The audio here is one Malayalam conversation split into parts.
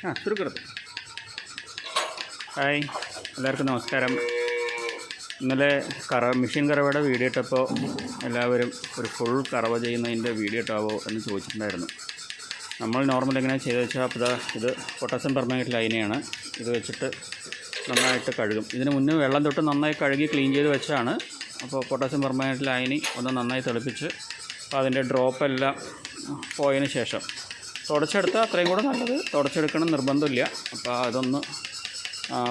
ചുരുക്കരുത്. ഹായ്, എല്ലാവർക്കും നമസ്കാരം. ഇന്നലെ മെഷീൻ കറവയുടെ വീഡിയോ ഇട്ടപ്പോൾ എല്ലാവരും ഒരു ഫുൾ കറവ ചെയ്യുന്നതിൻ്റെ വീഡിയോ ഇട്ടാവോ എന്ന് ചോദിച്ചിട്ടുണ്ടായിരുന്നു. നമ്മൾ നോർമൽ എങ്ങനെ ചെയ്ത് വെച്ചാൽ അപ്പോൾ ഇത് പൊട്ടാസ്യം പെർമാംഗനേറ്റ് ലൈനെയാണ്. ഇത് വെച്ചിട്ട് നന്നായിട്ട് കഴുകും. ഇതിന് മുന്നേ വെള്ളം തൊട്ട് നന്നായി കഴുകി ക്ലീൻ ചെയ്ത് വെച്ചാണ്. അപ്പോൾ പൊട്ടാസ്യം പെർമാംഗനേറ്റ് ലൈനി ഒന്ന് നന്നായി തെളിപ്പിച്ച് അപ്പോൾ അതിൻ്റെ ഡ്രോപ്പെല്ലാം പോയതിന് ശേഷം തുടച്ചെടുത്താൽ അത്രയും കൂടെ നല്ലത്. തുടച്ചെടുക്കണം നിർബന്ധമില്ല. അപ്പോൾ അതൊന്ന്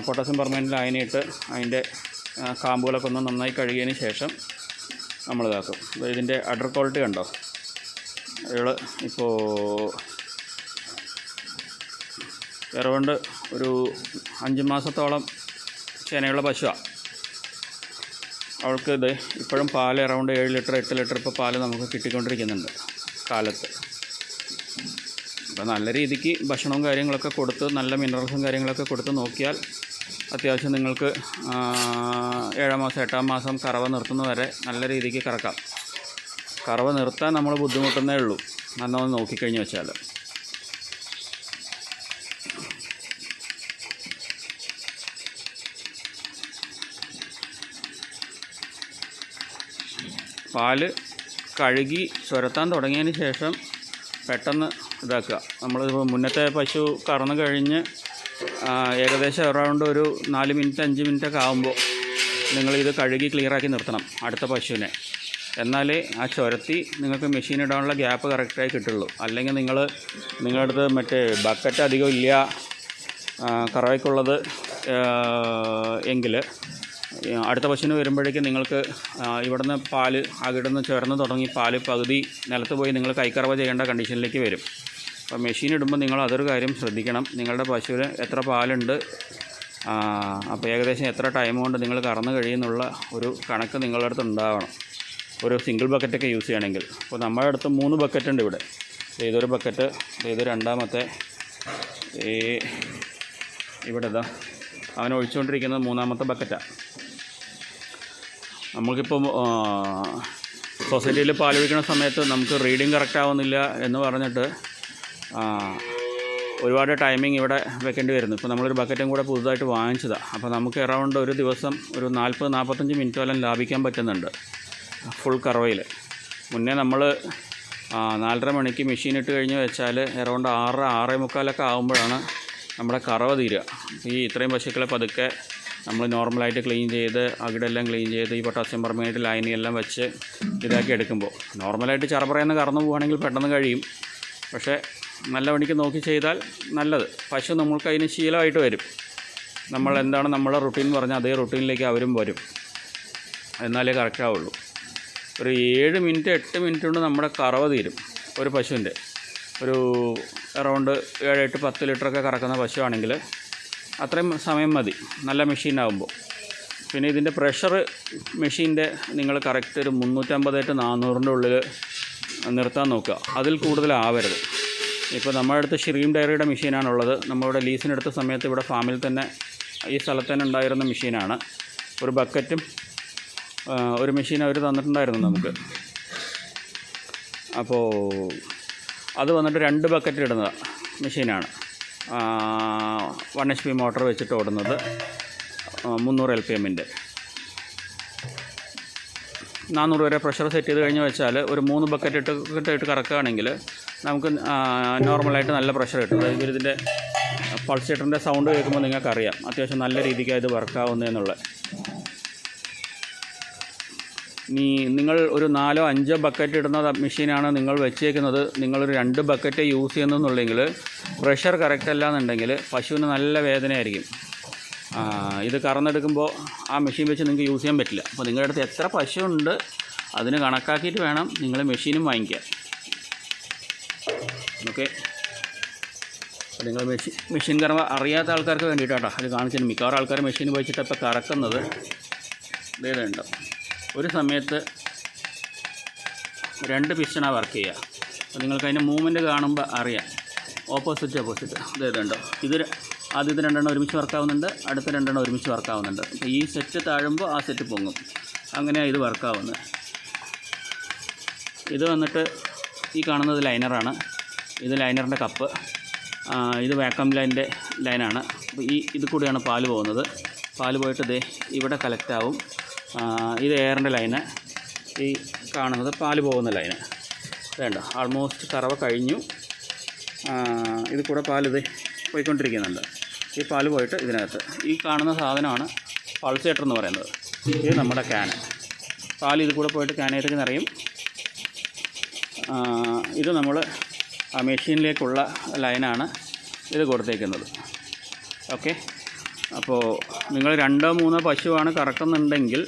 പൊട്ടാസ്യം പെർമാംഗനേറ്റ് ലൈനിട്ട് അതിൻ്റെ കാമ്പുകളൊക്കെ ഒന്ന് നന്നായി കഴുകിയതിന് ശേഷം നമ്മളിതാക്കും. ഇതിൻ്റെ അഡർ ക്വാളിറ്റി കണ്ടോ? ഇവൾ ഇപ്പോൾ എറൗണ്ട് ഒരു 5 മാസത്തോളം ചേനയുള്ള പശുവാണ്. അവൾക്ക് ഇത് ഇപ്പോഴും പാൽ എറൗണ്ട് 7 ലിറ്റർ 8 ലിറ്റർ ഇപ്പോൾ പാൽ നമുക്ക് കിട്ടിക്കൊണ്ടിരിക്കുന്നുണ്ട് കാലത്ത്. അപ്പോൾ നല്ല രീതിക്ക് ഭക്ഷണവും കാര്യങ്ങളൊക്കെ കൊടുത്ത് നല്ല മിനറൽസും കാര്യങ്ങളൊക്കെ കൊടുത്ത് നോക്കിയാൽ അത്യാവശ്യം നിങ്ങൾക്ക് 7 മാസം 8 മാസം കറവ നിർത്തുന്നവരെ നല്ല രീതിക്ക് കറക്കാം. കറവ നിർത്താൻ നമ്മൾ ബുദ്ധിമുട്ടുന്നേ ഉള്ളൂ നന്നൊന്ന് നോക്കിക്കഴിഞ്ഞ് വെച്ചാൽ. പാല് കഴുകി ചുരത്താൻ തുടങ്ങിയതിന് ശേഷം പെട്ടെന്ന് ഇതാക്കുക. നമ്മളിപ്പോൾ മുന്നത്തെ പശു കറന്ന് കഴിഞ്ഞ് ഏകദേശം അറൗണ്ട് ഒരു 4 മിനിറ്റ് 5 മിനിറ്റൊക്കെ ആകുമ്പോൾ നിങ്ങളിത് കഴുകി ക്ലിയറാക്കി നിർത്തണം അടുത്ത പശുവിനെ. എന്നാലേ ആ ചുരത്തി നിങ്ങൾക്ക് മെഷീൻ ഇടാനുള്ള ഗ്യാപ്പ് കറക്റ്റായി കിട്ടുള്ളൂ. അല്ലെങ്കിൽ നിങ്ങളുടെ അടുത്ത് മറ്റേ ബക്കറ്റ് അധികം ഇല്ല കറവയ്ക്കുള്ളത് എങ്കിൽ അടുത്ത പശുവിന് വരുമ്പോഴേക്കും നിങ്ങൾക്ക് ഇവിടുന്ന് പാല് അകിടുന്ന് ചുരന്ന് തുടങ്ങി പാല് പകുതി നിലത്ത് പോയി നിങ്ങൾ കൈക്കറവ ചെയ്യേണ്ട കണ്ടീഷനിലേക്ക് വരും. അപ്പോൾ മെഷീൻ ഇടുമ്പോൾ നിങ്ങൾ അതൊരു കാര്യം ശ്രദ്ധിക്കണം. നിങ്ങളുടെ പശുവിന് എത്ര പാലുണ്ട്, അപ്പോൾ ഏകദേശം എത്ര ടൈം കൊണ്ട് നിങ്ങൾ കറന്ന് കഴിയുന്നുള്ള ഒരു കണക്ക് നിങ്ങളുടെ അടുത്ത് ഉണ്ടാവണം. ഒരു സിംഗിൾ ബക്കറ്റൊക്കെ യൂസ് ചെയ്യണമെങ്കിൽ. അപ്പോൾ നമ്മുടെ അടുത്ത് 3 ബക്കറ്റ് ഉണ്ട് ഇവിടെ. ഇതൊരു ബക്കറ്റ്, ഇത് രണ്ടാമത്തെ, ഇവിടെ ഇതാ അവൻ ഒഴിച്ചുകൊണ്ടിരിക്കുന്നത് 3-ാമത്തെ ബക്കറ്റാണ്. നമുക്കിപ്പോൾ സൊസൈറ്റിയിൽ പാലൊഴിക്കുന്ന സമയത്ത് നമുക്ക് റീഡിങ് കറക്റ്റ് ആവുന്നില്ല എന്ന് പറഞ്ഞിട്ട് ഒരുപാട് ടൈമിംഗ് ഇവിടെ വെക്കേണ്ടി വരുന്നു. ഇപ്പോൾ നമ്മളൊരു ബക്കറ്റും കൂടെ പുതുതായിട്ട് വാങ്ങിച്ചതാണ്. അപ്പോൾ നമുക്ക് എറൗണ്ട് ഒരു ദിവസം ഒരു 40-45 മിനിറ്റോളം ലാഭിക്കാൻ പറ്റുന്നുണ്ട് ഫുൾ കറവയിൽ. മുന്നേ നമ്മൾ 4:30 മണിക്ക് മെഷീൻ ഇട്ട് കഴിഞ്ഞ് വെച്ചാൽ എറൗണ്ട് 6-6:45 ആകുമ്പോഴാണ് നമ്മുടെ കറവ തീരുക. ഈ ഇത്രയും പശുക്കളെ പതുക്കെ നമ്മൾ നോർമലായിട്ട് ക്ലീൻ ചെയ്ത് അകിടെല്ലാം ക്ലീൻ ചെയ്ത് ഈ പൊട്ടാസ്യം പെർമാംഗനേറ്റ് ലൈനെല്ലാം വെച്ച് ഇതാക്കി എടുക്കുമ്പോൾ നോർമലായിട്ട് ചറപറയെന്ന് കറന്നു പോവുകയാണെങ്കിൽ പെട്ടെന്ന് കഴിയും. പക്ഷേ നല്ല പണിക്ക് നോക്കി ചെയ്താൽ നല്ലത്. പശു നമ്മൾക്ക് അതിന് ശീലമായിട്ട് വരും. നമ്മൾ എന്താണ് നമ്മളെ റുട്ടീൻ പറഞ്ഞാൽ അതേ റുട്ടീനിലേക്ക് അവരും വരും. എന്നാലേ കറക്റ്റ് ആവുള്ളൂ. ഒരു 7 മിനിറ്റ് 8 മിനിറ്റ് കൊണ്ട് നമ്മുടെ കറവ തീരും. ഒരു പശുവിൻ്റെ ഒരു അറൗണ്ട് 7-8-10 ലിറ്ററൊക്കെ കറക്കുന്ന പശുവാണെങ്കിൽ അത്രയും സമയം മതി നല്ല മെഷീനാകുമ്പോൾ. പിന്നെ ഇതിൻ്റെ പ്രഷർ മെഷീൻ്റെ നിങ്ങൾ കറക്റ്റ് ഒരു 350-400 ഉള്ളിൽ നിർത്താൻ നോക്കുക. അതിൽ കൂടുതലാവരുത്. ഇപ്പോൾ നമ്മുടെ അടുത്ത് ഷ്രീം ഡയറിയുടെ മെഷീനാണുള്ളത്. നമ്മളിവിടെ ലീസിനെടുത്ത സമയത്ത് ഇവിടെ ഫാമിൽ തന്നെ ഈ സ്ഥലത്ത് തന്നെ ഉണ്ടായിരുന്ന മെഷീനാണ്. ഒരു ബക്കറ്റും ഒരു മെഷീൻ അവർ തന്നിട്ടുണ്ടായിരുന്നു നമുക്ക്. അപ്പോൾ അത് വന്നിട്ട് 2 ബക്കറ്റ് ഇടുന്ന മെഷീനാണ്. 1 HP മോട്ടർ വെച്ചിട്ട് ഓടുന്നത് 300 LPM-ൻ്റെ 400 വരെ പ്രഷർ സെറ്റ് ചെയ്ത് കഴിഞ്ഞ് വെച്ചാൽ ഒരു 3 ബക്കറ്റ് ഇട്ട് കറക്കുകയാണെങ്കിൽ നമുക്ക് നോർമലായിട്ട് നല്ല പ്രഷർ കിട്ടും. അതായത് ഇതിൻ്റെ പൾസേറ്ററിൻ്റെ സൗണ്ട് കേൾക്കുമ്പോൾ നിങ്ങൾക്കറിയാം അത്യാവശ്യം നല്ല രീതിക്കാണ് ഇത് വർക്കാവുന്നതെന്നുള്ളത്. നിങ്ങൾ ഒരു 4-5 ബക്കറ്റ് ഇടുന്ന മെഷീനാണ് നിങ്ങൾ വെച്ചേക്കുന്നത്, നിങ്ങളൊരു 2 ബക്കറ്റ് യൂസ് ചെയ്യുന്നതെന്നുണ്ടെങ്കിൽ പ്രഷർ കറക്റ്റ് അല്ല എന്നുണ്ടെങ്കിൽ പശുവിന് നല്ല വേദനയായിരിക്കും. ഇത് കറന്നെടുക്കുമ്പോൾ ആ മെഷീൻ വെച്ച് നിങ്ങൾക്ക് യൂസ് ചെയ്യാൻ പറ്റില്ല. അപ്പോൾ നിങ്ങളുടെ അടുത്ത് എത്ര പശുവുണ്ട് അതിന് കണക്കാക്കിയിട്ട് വേണം നിങ്ങൾ മെഷീനും വാങ്ങിക്കാൻ. ഓക്കെ, അപ്പോൾ നിങ്ങൾ മെഷീൻ കറവ അറിയാത്ത ആൾക്കാർക്ക് വേണ്ടിയിട്ടാട്ടോ അത് കാണിച്ചിട്ട്. മിക്കവാറും ആൾക്കാർ മെഷീൻ ഉപയോഗിച്ചിട്ട് ഇപ്പോൾ കറക്കുന്നത് ഇതേതുണ്ടോ. ഒരു സമയത്ത് 2 പിസ്റ്റണാണ് വർക്ക് ചെയ്യുക. അപ്പോൾ നിങ്ങൾക്ക് അതിൻ്റെ മൂവ്മെൻറ്റ് കാണുമ്പോൾ അറിയാം. ഓപ്പോസിറ്റ് ഇതേതുണ്ടോ, ആദ്യത്തെ 2 എണ്ണം ഒരുമിച്ച് വർക്കാവുന്നുണ്ട്, അടുത്ത 2 എണ്ണം ഒരുമിച്ച് വർക്കാവുന്നുണ്ട്. അപ്പോൾ ഈ സെറ്റ് താഴുമ്പോൾ ആ സെറ്റ് പൊങ്ങും. അങ്ങനെയാണ് ഇത് വർക്കാവുന്നത്. ഇത് വന്നിട്ട് ഈ കാണുന്നത് ലൈനറാണ്. ഇത് ലൈനറിൻ്റെ കപ്പ്. ഇത് വാക്വം ലൈനിൻ്റെ ലൈനാണ്. അപ്പോൾ ഇത് കൂടിയാണ് പാല് പോകുന്നത്. പാല് പോയിട്ട് ദേ ഇവിടെ കലക്റ്റാവും. ഇത് എയറിൻ്റെ ലൈന്. ഈ കാണുന്നത് പാല് പോകുന്ന ലൈന്. വേണ്ട, ആൾമോസ്റ്റ് കറവ കഴിഞ്ഞു. ഇത് കൂടെ പാലിത് പോയിക്കൊണ്ടിരിക്കുന്നുണ്ട്. ഈ പാല് പോയിട്ട് ഇതിനകത്ത് ഈ കാണുന്ന സാധനമാണ് പൾസേറ്റർ എന്ന് പറയുന്നത്. ഇത് നമ്മുടെ ക്യാന്. പാൽ ഇത് കൂടെ പോയിട്ട് ക്യാനേറ്റൊക്കെ നിറയും. ഇത് നമ്മൾ മെഷീനിലേക്കുള്ള ലൈനാണ് ഇത് കൊടുത്തേക്കുന്നത്. ഓക്കെ, അപ്പോൾ നിങ്ങൾ 2-3 പശുവാണ് കറക്കുന്നുണ്ടെങ്കിൽ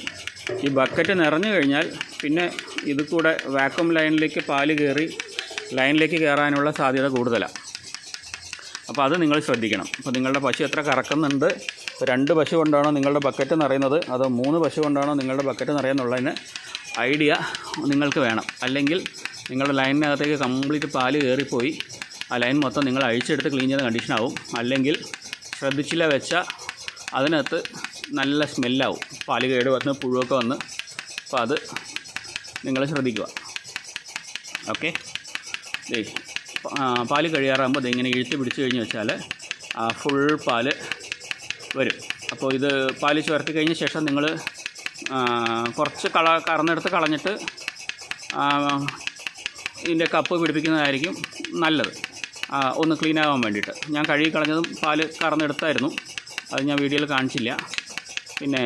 ഈ ബക്കറ്റ് നിറഞ്ഞു കഴിഞ്ഞാൽ പിന്നെ ഇത് കൂടെ വാക്വം ലൈനിലേക്ക് പാല് കയറി ലൈനിലേക്ക് കയറാനുള്ള സാധ്യത കൂടുതലാണ്. അപ്പോൾ അത് നിങ്ങൾ ശ്രദ്ധിക്കണം. അപ്പോൾ നിങ്ങളുടെ പശു എത്ര കറക്കുന്നുണ്ട്, 2 പശു കൊണ്ടാണോ നിങ്ങളുടെ ബക്കറ്റ് നിറയുന്നത് അതോ 3 പശു കൊണ്ടാണോ നിങ്ങളുടെ ബക്കറ്റ് നിറയുന്നുള്ളതിന് ഐഡിയ നിങ്ങൾക്ക് വേണം. അല്ലെങ്കിൽ നിങ്ങളുടെ ലൈനിനകത്തേക്ക് കംപ്ലീറ്റ് പാല് കയറിപ്പോയി ആ ലൈൻ മൊത്തം നിങ്ങൾ അഴിച്ചെടുത്ത് ക്ലീൻ ചെയ്യുന്ന കണ്ടീഷനാവും. അല്ലെങ്കിൽ ശ്രദ്ധിച്ചില്ല വെച്ചാൽ അതിനകത്ത് നല്ല സ്മെല്ലാവും, പാല് കേട് വന്ന് പുഴുവൊക്കെ വന്ന്. അപ്പോൾ അത് നിങ്ങൾ ശ്രദ്ധിക്കുക. ഓക്കെ, പാല് കഴിയാറാകുമ്പോൾ ഇതിങ്ങനെ ഇഴുത്തി പിടിച്ച് കഴിഞ്ഞ് വെച്ചാൽ ഫുൾ പാല് വരും. അപ്പോൾ ഇത് പാല് ചേർത്തി കഴിഞ്ഞ ശേഷം നിങ്ങൾ കുറച്ച് കറന്നെടുത്ത് കളഞ്ഞിട്ട് ഇതിൻ്റെ കപ്പ് പിടിപ്പിക്കുന്നതായിരിക്കും നല്ലത്, ഒന്ന് ക്ലീൻ ആവാൻ വേണ്ടിയിട്ട്. ഞാൻ കഴുകി കളഞ്ഞതും പാല് കറന്നെടുത്തായിരുന്നു, അത് ഞാൻ വീഡിയോയിൽ കാണിച്ചില്ല. പിന്നെ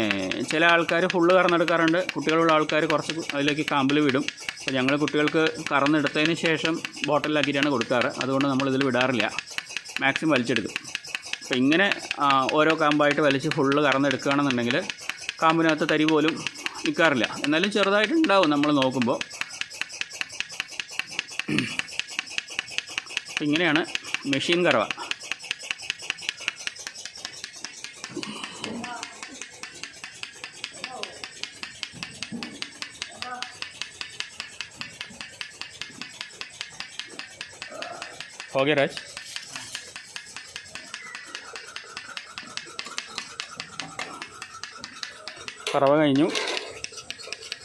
ചില ആൾക്കാർ ഫുള്ള് കറന്നെടുക്കാറുണ്ട്. കുട്ടികളുള്ള ആൾക്കാർ കുറച്ച് അതിലേക്ക് കാമ്പിൽ വിടും. അപ്പോൾ ഞങ്ങൾ കുട്ടികൾക്ക് കറന്നെടുത്തതിന് ശേഷം ബോട്ടിലാക്കിയിട്ടാണ് കൊടുക്കാറ്. അതുകൊണ്ട് നമ്മളിതിൽ വിടാറില്ല, മാക്സിമം വലിച്ചെടുക്കും. അപ്പോൾ ഇങ്ങനെ ഓരോ കാമ്പായിട്ട് വലിച്ച് ഫുള്ള് കറന്നെടുക്കുകയാണെന്നുണ്ടെങ്കിൽ കാമ്പിനകത്ത് തരി പോലും നിൽക്കാറില്ല. എന്നാലും ചെറുതായിട്ടുണ്ടാവും നമ്മൾ നോക്കുമ്പോൾ. ഇങ്ങനെയാണ് മെഷീൻ കറവ. हो गया राज? കറവ കഴിഞ്ഞു.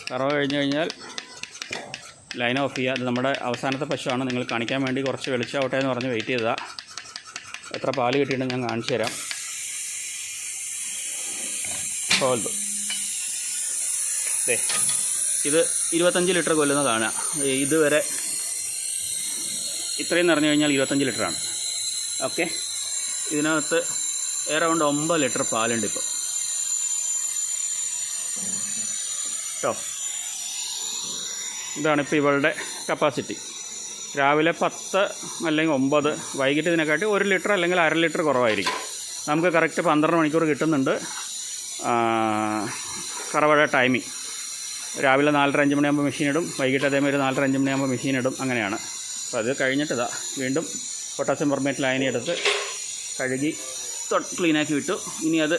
കറവ കഴിഞ്ഞാൽ ലൈൻ ഓഫ് ചെയ്യുക. അത് നമ്മുടെ അവസാനത്തെ പശുവാണ്. നിങ്ങൾ കാണിക്കാൻ വേണ്ടി കുറച്ച് വെളിച്ചാവട്ടെ എന്ന് പറഞ്ഞ് വെയിറ്റ് ചെയ്തതാണ്. എത്ര പാല് കിട്ടിയിട്ടുണ്ടെന്ന് ഞാൻ കാണിച്ചു തരാം. ഹോൾഡ് ഇത് 25 ലിറ്റർ കൊല്ലുന്നതാണ്. ഇതുവരെ ഇത്രയും നിറഞ്ഞു കഴിഞ്ഞാൽ 25 ലിറ്ററാണ്. ഓക്കെ, ഇതിനകത്ത് അറൗണ്ട് 9 ലിറ്റർ പാലുണ്ട് ഇപ്പോൾ കേട്ടോ. ഇതാണിപ്പോൾ ഇവളുടെ കപ്പാസിറ്റി. രാവിലെ 10 അല്ലെങ്കിൽ 9, വൈകിട്ട് ഇതിനെക്കാട്ടി 1 ലിറ്റർ അല്ലെങ്കിൽ അര ലിറ്റർ കുറവായിരിക്കും. നമുക്ക് കറക്റ്റ് 12 മണിക്കൂർ കിട്ടുന്നുണ്ട് കറവയുടെ ടൈമിങ്. രാവിലെ 4:30-5 മണിയാകുമ്പോൾ മെഷീൻ ഇടും, വൈകിട്ട് അതേമാതിരി 4:30-5 മണിയാകുമ്പോൾ മെഷീൻ ഇടും, അങ്ങനെയാണ്. അപ്പോൾ അത് കഴിഞ്ഞിട്ട് വീണ്ടും പൊട്ടാസ്യം പെർമേറ്റ് ലൈനി എടുത്ത് കഴുകി ക്ലീനാക്കി വിട്ടു. ഇനി അത്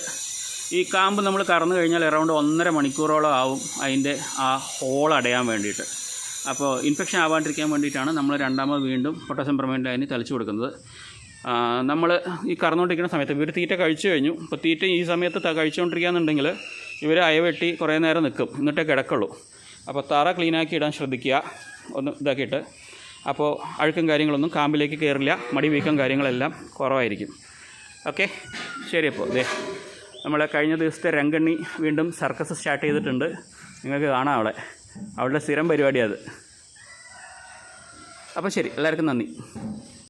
ഈ കാമ്പ് നമ്മൾ കറന്നു കഴിഞ്ഞാൽ അറൗണ്ട് 1.5 മണിക്കൂറോളം ആവും അതിൻ്റെ ആ ഹോൾ അടയാൻ വേണ്ടിയിട്ട്. അപ്പോൾ ഇൻഫെക്ഷൻ ആവാണ്ടിരിക്കാൻ വേണ്ടിയിട്ടാണ് നമ്മൾ രണ്ടാമത് വീണ്ടും പൊട്ടാസ്യം പെർമേറ്റ് ലൈനി തളിച്ചു കൊടുക്കുന്നത്. നമ്മൾ ഈ കറന്നുകൊണ്ടിരിക്കുന്ന സമയത്ത് ഇവർ തീറ്റ കഴിച്ചു കഴിഞ്ഞു. ഇപ്പോൾ തീറ്റ ഈ സമയത്ത് കഴിച്ചുകൊണ്ടിരിക്കുകയെന്നുണ്ടെങ്കിൽ ഇവർ അയവെട്ടി കുറേ നേരം നിൽക്കും, എന്നിട്ടേ കിടക്കുള്ളൂ. അപ്പോൾ തറ ക്ലീനാക്കി ഇടാൻ ശ്രദ്ധിക്കുക, ഒന്ന് ഇതാക്കിയിട്ട്. അപ്പോൾ അഴുക്കും കാര്യങ്ങളൊന്നും കാമ്പിലേക്ക് കയറില്ല, മടി വീക്കം കാര്യങ്ങളെല്ലാം കുറവായിരിക്കും. ഓക്കെ, ശരി. അപ്പോൾ നമ്മളെ കഴിഞ്ഞ ദിവസത്തെ രംഗണ്ണി വീണ്ടും സർക്കസ് സ്റ്റാർട്ട് ചെയ്തിട്ടുണ്ട്. നിങ്ങൾക്ക് കാണാം അവളുടെ സ്ഥിരം പരിപാടിയാണ് അത്. അപ്പോൾ ശരി, എല്ലാവർക്കും നന്ദി.